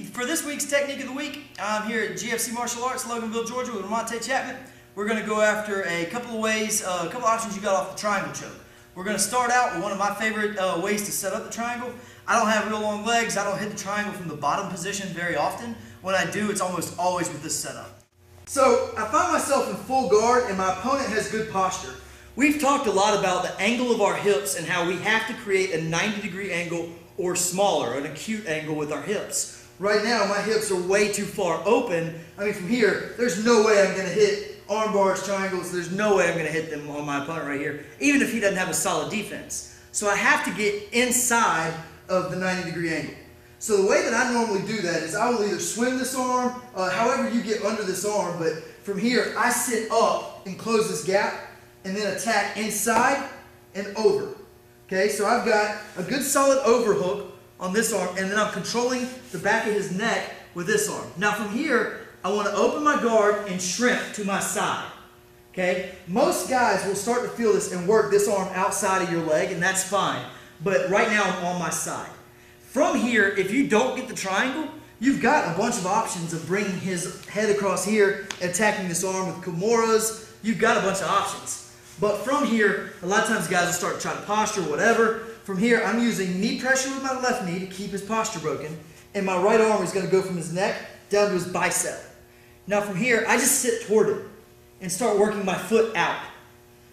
For this week's Technique of the Week, I'm here at GFC Martial Arts, Loganville, Georgia with Ramonte Chapman. We're going to go after a couple of ways, a couple of options you got off the triangle choke. We're going to start out with one of my favorite ways to set up the triangle. I don't have real long legs. I don't hit the triangle from the bottom position very often. When I do, it's almost always with this setup. So I find myself in full guard and my opponent has good posture. We've talked a lot about the angle of our hips and how we have to create a 90-degree angle or smaller, an acute angle with our hips. Right now, my hips are way too far open. I mean, from here, there's no way I'm going to hit arm bars, triangles. There's no way I'm going to hit them on my opponent right here, even if he doesn't have a solid defense. So I have to get inside of the 90-degree angle. So the way that I normally do that is I will either swim this arm, however you get under this arm, but from here, I sit up and close this gap and then attack inside and over. Okay, so I've got a good solid overhook on this arm, and then I'm controlling the back of his neck with this arm. Now from here, I want to open my guard and shrimp to my side. Okay? Most guys will start to feel this and work this arm outside of your leg, and that's fine. But right now, I'm on my side. From here, if you don't get the triangle, you've got a bunch of options of bringing his head across here, attacking this arm with Kimuras. You've got a bunch of options. But from here, a lot of times guys will start to try to posture, whatever. From here, I'm using knee pressure with my left knee to keep his posture broken, and my right arm is going to go from his neck down to his bicep. Now from here, I just sit toward him and start working my foot out.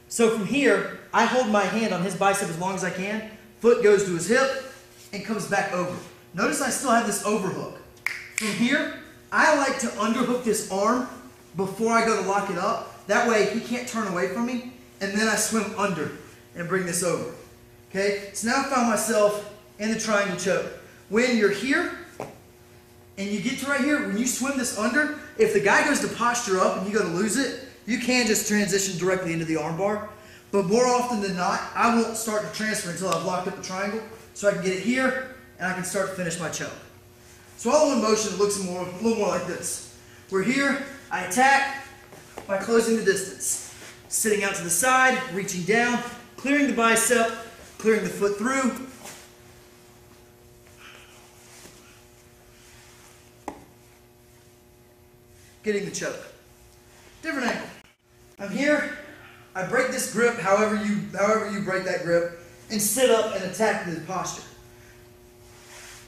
So from here, I hold my hand on his bicep as long as I can, foot goes to his hip, and comes back over. Notice I still have this overhook. From here, I like to underhook this arm before I go to lock it up. That way he can't turn away from me, and then I swim under and bring this over. Okay, so now I found myself in the triangle choke. When you're here and you get to right here, when you swim this under, if the guy goes to posture up and you go to lose it, you can just transition directly into the armbar. But more often than not, I won't start to transfer until I've locked up the triangle so I can get it here and I can start to finish my choke. So all in motion, it looks a little more like this. We're here, I attack by closing the distance. Sitting out to the side, reaching down, clearing the bicep, clearing the foot through. Getting the choke. Different angle. I'm here. I break this grip however you break that grip and sit up and attack the posture.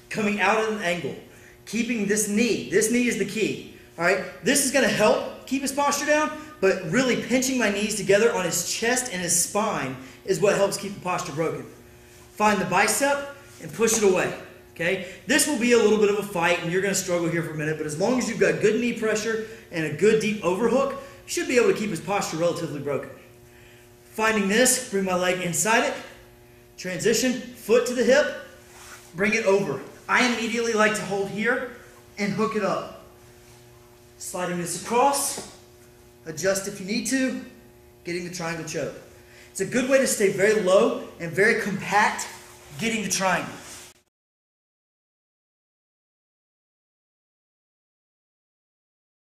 Coming out at an angle. Keeping this knee. This knee is the key. Alright? This is going to help keep his posture down, but really pinching my knees together on his chest and his spine is what helps keep the posture broken. Find the bicep and push it away. Okay? This will be a little bit of a fight and you're going to struggle here for a minute, but as long as you've got good knee pressure and a good deep overhook, you should be able to keep his posture relatively broken. Finding this, bring my leg inside it, transition, foot to the hip, bring it over. I immediately like to hold here and hook it up. Sliding this across, adjust if you need to, getting the triangle choke. It's a good way to stay very low and very compact, getting the triangle.